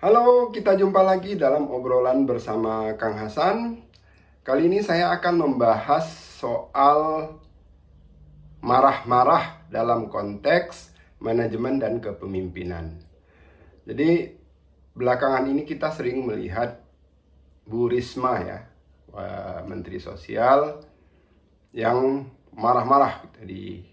Halo, kita jumpa lagi dalam obrolan bersama Kang Hasan. Kali ini saya akan membahas soal marah-marah dalam konteks manajemen dan kepemimpinan. Jadi, belakangan ini kita sering melihat Bu Risma ya, Menteri Sosial yang marah-marah di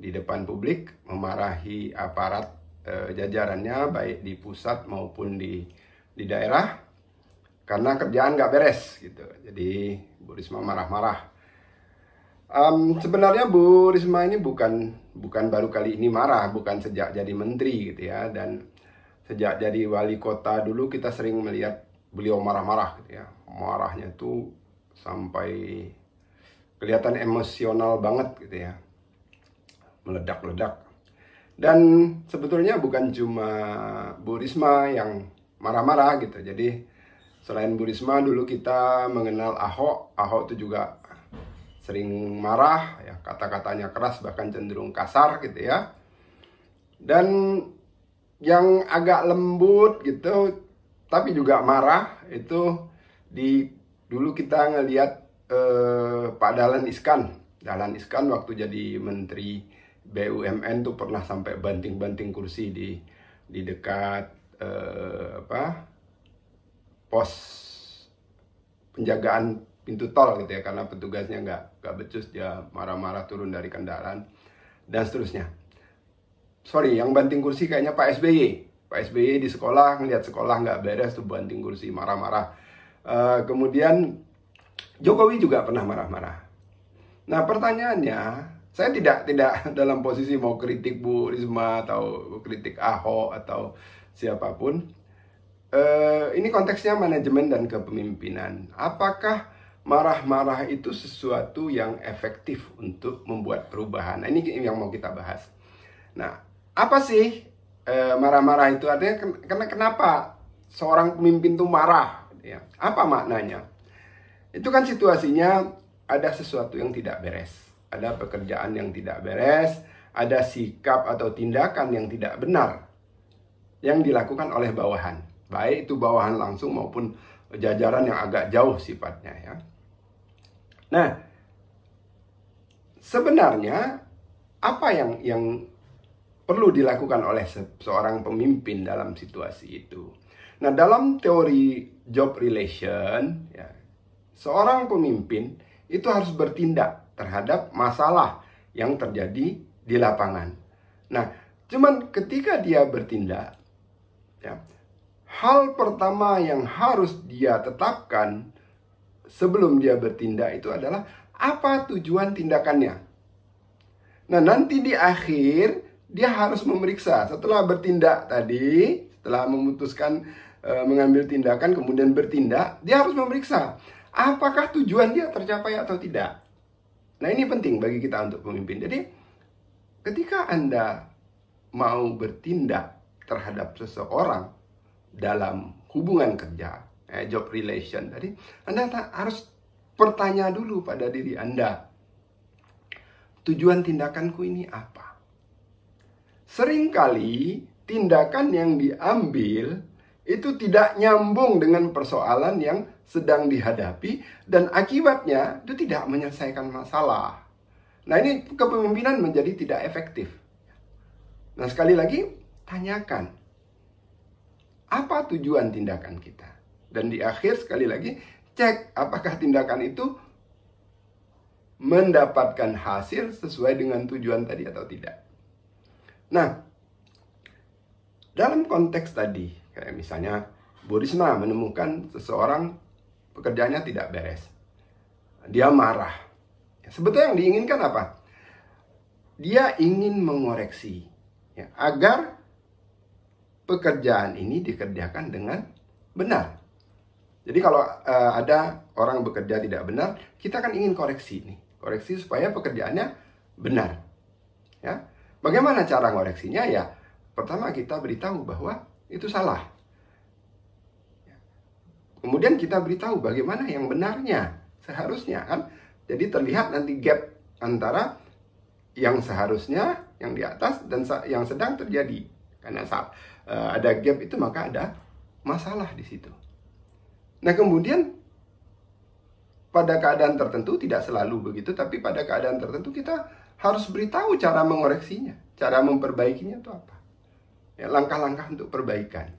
depan publik, memarahi aparat jajarannya baik di pusat maupun di daerah karena kerjaan nggak beres gitu. Jadi Bu Risma marah-marah. Sebenarnya Bu Risma ini bukan baru kali ini marah, bukan sejak jadi menteri gitu ya, dan sejak jadi wali kota dulu kita sering melihat beliau marah-marah gitu ya. Marahnya tuh sampai kelihatan emosional banget gitu ya, meledak-ledak. Dan sebetulnya bukan cuma Bu Risma yang marah-marah gitu. Jadi selain Bu Risma dulu kita mengenal Ahok. Ahok itu juga sering marah ya, kata-katanya keras bahkan cenderung kasar gitu ya. Dan yang agak lembut gitu tapi juga marah itu dulu kita ngelihat Pak Dahlan Iskan. Dahlan Iskan waktu jadi menteri BUMN tuh pernah sampai banting-banting kursi di dekat pos penjagaan pintu tol gitu ya, karena petugasnya nggak becus, dia marah-marah turun dari kendaraan dan seterusnya. Sorry, yang banting kursi kayaknya Pak SBY. Pak SBY di sekolah, ngeliat sekolah nggak beres tuh banting kursi, marah-marah. Kemudian Jokowi juga pernah marah-marah. Nah pertanyaannya, saya tidak dalam posisi mau kritik Bu Risma atau kritik Ahok atau siapapun. Ini konteksnya manajemen dan kepemimpinan. Apakah marah-marah itu sesuatu yang efektif untuk membuat perubahan? Nah, ini yang mau kita bahas. Nah, apa sih marah-marah itu? Artinya kenapa seorang pemimpin itu marah? Ya, apa maknanya? Itu kan situasinya ada sesuatu yang tidak beres. Ada pekerjaan yang tidak beres, ada sikap atau tindakan yang tidak benar yang dilakukan oleh bawahan. Baik itu bawahan langsung maupun jajaran yang agak jauh sifatnya ya. Nah, sebenarnya apa yang perlu dilakukan oleh seorang pemimpin dalam situasi itu? Nah, dalam teori job relation ya, seorang pemimpin itu harus bertindak terhadap masalah yang terjadi di lapangan. Nah, cuman ketika dia bertindak, ya, hal pertama yang harus dia tetapkan sebelum dia bertindak itu adalah apa tujuan tindakannya. Nah, nanti di akhir dia harus memeriksa setelah bertindak tadi, setelah memutuskan mengambil tindakan kemudian bertindak, dia harus memeriksa apakah tujuan dia tercapai atau tidak. Nah, ini penting bagi kita untuk pemimpin. Jadi, ketika Anda mau bertindak terhadap seseorang dalam hubungan kerja, job relation tadi, Anda harus bertanya dulu pada diri Anda, tujuan tindakanku ini apa? Seringkali tindakan yang diambil itu tidak nyambung dengan persoalan yang sedang dihadapi dan akibatnya itu tidak menyelesaikan masalah. Nah, ini kepemimpinan menjadi tidak efektif. Nah, sekali lagi tanyakan apa tujuan tindakan kita. Dan di akhir sekali lagi cek apakah tindakan itu mendapatkan hasil sesuai dengan tujuan tadi atau tidak. Nah, dalam konteks tadi, kayak misalnya Bu Risma menemukan seseorang pekerjaannya tidak beres. Dia marah. Sebetulnya yang diinginkan apa? Dia ingin mengoreksi ya, agar pekerjaan ini dikerjakan dengan benar. Jadi kalau ada orang bekerja tidak benar, kita kan ingin koreksi nih. Koreksi supaya pekerjaannya benar. Ya. Bagaimana cara ngoreksinya? Ya, pertama kita beritahu bahwa itu salah. Kemudian kita beritahu bagaimana yang benarnya seharusnya kan. Jadi terlihat nanti gap antara yang seharusnya, yang di atas dan yang sedang terjadi. Karena saat ada gap itu maka ada masalah di situ. Nah, kemudian pada keadaan tertentu, tidak selalu begitu, tapi pada keadaan tertentu kita harus beritahu cara mengoreksinya, cara memperbaikinya itu apa. Ya, langkah-langkah untuk perbaikan.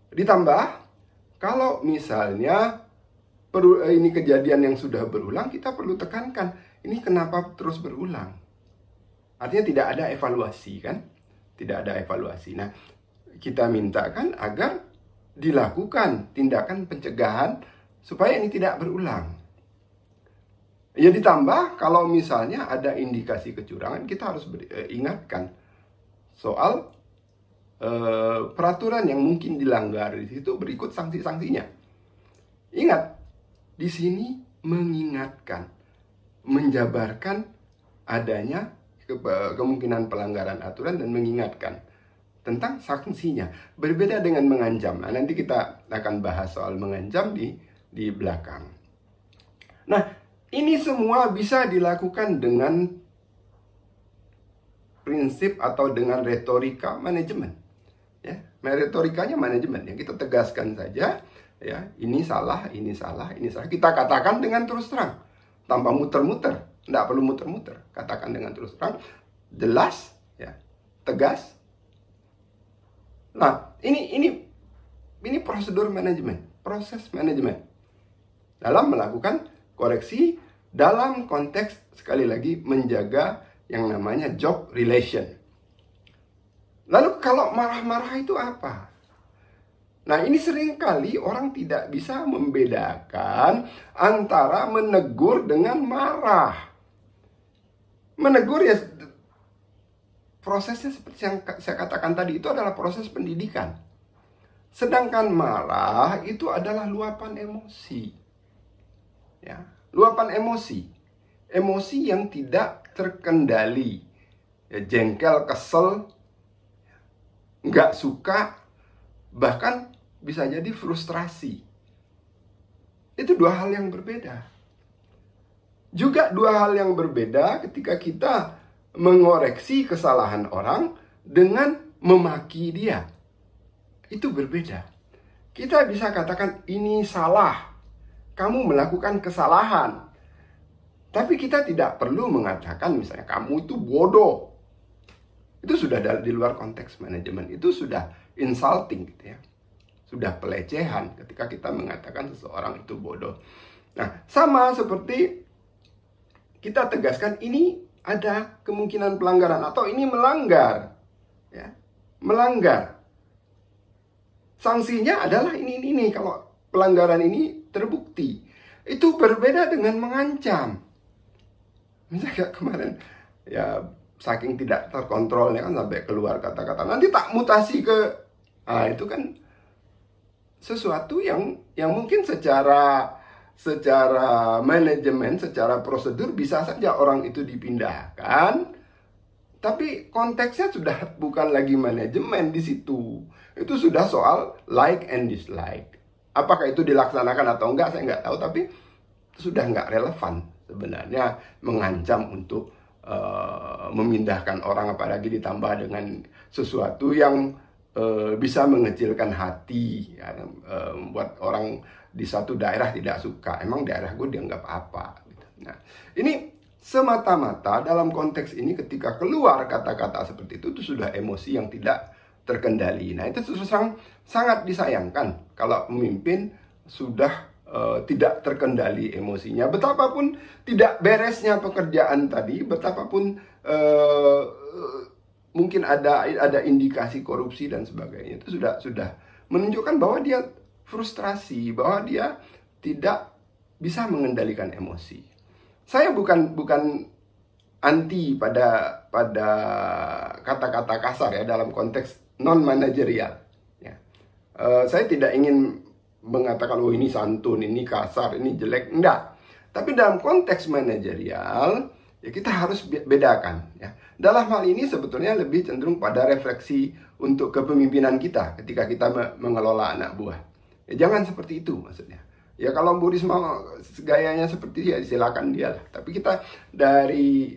Ditambah, kalau misalnya ini kejadian yang sudah berulang, kita perlu tekankan, ini kenapa terus berulang? Artinya tidak ada evaluasi, kan? Tidak ada evaluasi. Nah, kita mintakan agar dilakukan tindakan pencegahan supaya ini tidak berulang. Ya, ditambah kalau misalnya ada indikasi kecurangan, kita harus ingatkan soal peraturan yang mungkin dilanggar. Di situ berikut sanksi-sanksinya. Ingat, di sini mengingatkan, menjabarkan adanya kemungkinan pelanggaran aturan dan mengingatkan tentang sanksinya. Berbeda dengan mengancam. Nah, nanti kita akan bahas soal mengancam di belakang. Nah, ini semua bisa dilakukan dengan prinsip atau dengan retorika manajemen. Ya, retorikanya manajemen. Yang kita tegaskan saja, ya, ini salah, ini salah, ini salah. Kita katakan dengan terus terang, tanpa muter-muter. Tidak perlu muter-muter. Katakan dengan terus terang, jelas, ya, tegas. Nah, ini prosedur manajemen, proses manajemen dalam melakukan koreksi dalam konteks, sekali lagi, menjaga yang namanya job relation. Lalu kalau marah-marah itu apa? Nah, ini seringkali orang tidak bisa membedakan antara menegur dengan marah. Menegur, ya, prosesnya seperti yang saya katakan tadi, itu adalah proses pendidikan. Sedangkan marah itu adalah luapan emosi. Ya, luapan emosi. Emosi yang tidak terkendali. Ya, jengkel, kesel, nggak suka, bahkan bisa jadi frustrasi. Itu dua hal yang berbeda. Juga dua hal yang berbeda ketika kita mengoreksi kesalahan orang dengan memaki dia. Itu berbeda. Kita bisa katakan ini salah, kamu melakukan kesalahan. Tapi kita tidak perlu mengatakan misalnya kamu itu bodoh. Itu sudah di luar konteks manajemen. Itu sudah insulting gitu ya. Sudah pelecehan ketika kita mengatakan seseorang itu bodoh. Nah, sama seperti kita tegaskan ini ada kemungkinan pelanggaran atau ini melanggar. Ya, melanggar. Sanksinya adalah ini. Kalau pelanggaran ini terbukti. Itu berbeda dengan mengancam. Misalnya kayak kemarin, ya, saking tidak terkontrolnya kan sampai keluar kata-kata, nanti tak mutasi ke, itu kan sesuatu yang mungkin secara manajemen, secara prosedur bisa saja orang itu dipindahkan, tapi konteksnya sudah bukan lagi manajemen di situ. Itu sudah soal like and dislike. Apakah itu dilaksanakan atau enggak, saya nggak tahu, tapi sudah nggak relevan sebenarnya mengancam untuk memindahkan orang, apalagi ditambah dengan sesuatu yang bisa mengecilkan hati, ya, membuat orang di satu daerah tidak suka. Emang daerah gue dianggap apa? Gitu. Nah, ini semata-mata dalam konteks ini ketika keluar kata-kata seperti itu sudah emosi yang tidak terkendali. Nah, itu sangat disayangkan kalau pemimpin sudah tidak terkendali emosinya. Betapapun tidak beresnya pekerjaan tadi, betapapun mungkin ada indikasi korupsi dan sebagainya, itu sudah menunjukkan bahwa dia frustrasi, bahwa dia tidak bisa mengendalikan emosi. Saya bukan anti pada kata-kata kasar ya dalam konteks non manajerial. Ya. Saya tidak ingin mengatakan oh ini santun, ini kasar, ini jelek, enggak. Tapi dalam konteks manajerial ya kita harus bedakan ya. Dalam hal ini sebetulnya lebih cenderung pada refleksi untuk kepemimpinan kita ketika kita mengelola anak buah. Ya, jangan seperti itu maksudnya. Ya kalau Bu Risma gayanya seperti dia, silakan dia lah. Tapi kita dari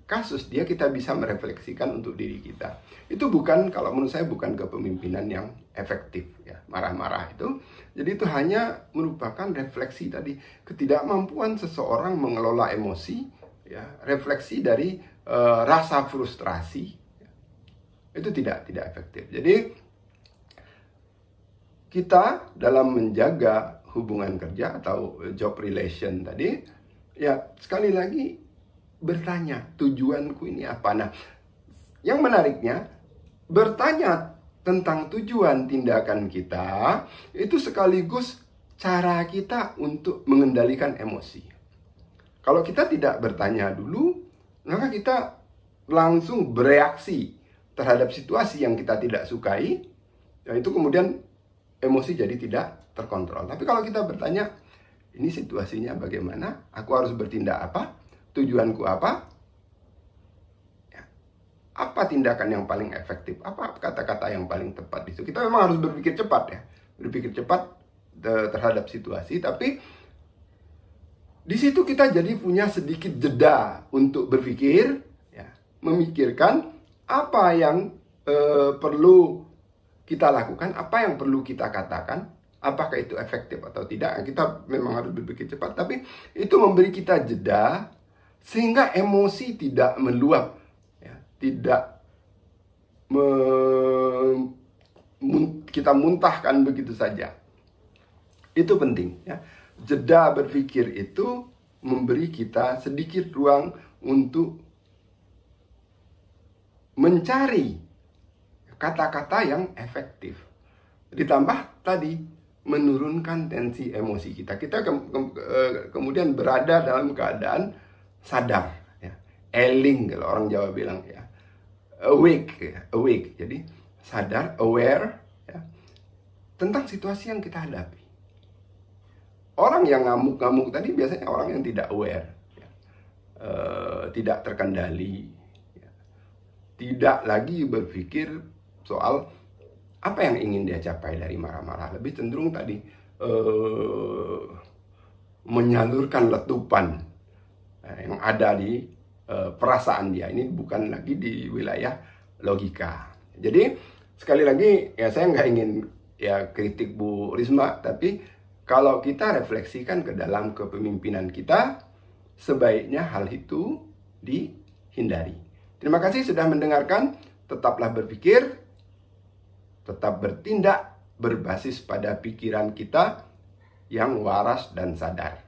kasus dia kita bisa merefleksikan untuk diri kita. Itu bukan, kalau menurut saya bukan kepemimpinan yang efektif ya, marah-marah itu. Jadi itu hanya merupakan refleksi tadi, ketidakmampuan seseorang mengelola emosi ya, refleksi dari rasa frustrasi ya. Itu tidak efektif. Jadi kita dalam menjaga hubungan kerja atau job relation tadi ya, sekali lagi bertanya, tujuanku ini apa? Nah, yang menariknya, bertanya tentang tujuan tindakan kita, itu sekaligus cara kita untuk mengendalikan emosi. Kalau kita tidak bertanya dulu, maka kita langsung bereaksi terhadap situasi yang kita tidak sukai, ya itu kemudian emosi jadi tidak terkontrol. Tapi kalau kita bertanya, ini situasinya bagaimana? Aku harus bertindak apa? Tujuanku apa? Ya. Apa tindakan yang paling efektif? Apa kata-kata yang paling tepat di situ? Kita memang harus berpikir cepat ya. Berpikir cepat terhadap situasi, tapi di situ kita jadi punya sedikit jeda untuk berpikir, ya, memikirkan apa yang perlu kita lakukan, apa yang perlu kita katakan, apakah itu efektif atau tidak. Kita memang harus berpikir cepat, tapi itu memberi kita jeda sehingga emosi tidak meluap, ya, tidak kita muntahkan begitu saja. Itu penting, ya. Jeda berpikir itu memberi kita sedikit ruang untuk mencari kata-kata yang efektif. Ditambah tadi menurunkan tensi emosi kita. Kita kemudian berada dalam keadaan sadar, ya. Eling kalau orang Jawa bilang ya. Awake, ya. Awake. Jadi sadar, aware ya, tentang situasi yang kita hadapi. Orang yang ngamuk-ngamuk tadi biasanya orang yang tidak aware, ya. Tidak terkendali, ya. Tidak lagi berpikir soal apa yang ingin dia capai dari marah-marah. Lebih cenderung tadi menyalurkan letupan yang ada di perasaan dia. Ini bukan lagi di wilayah logika. Jadi sekali lagi ya, saya nggak ingin ya kritik Bu Risma, tapi kalau kita refleksikan ke dalam kepemimpinan kita, sebaiknya hal itu dihindari. Terima kasih sudah mendengarkan. Tetaplah berpikir, tetap bertindak berbasis pada pikiran kita yang waras dan sadar.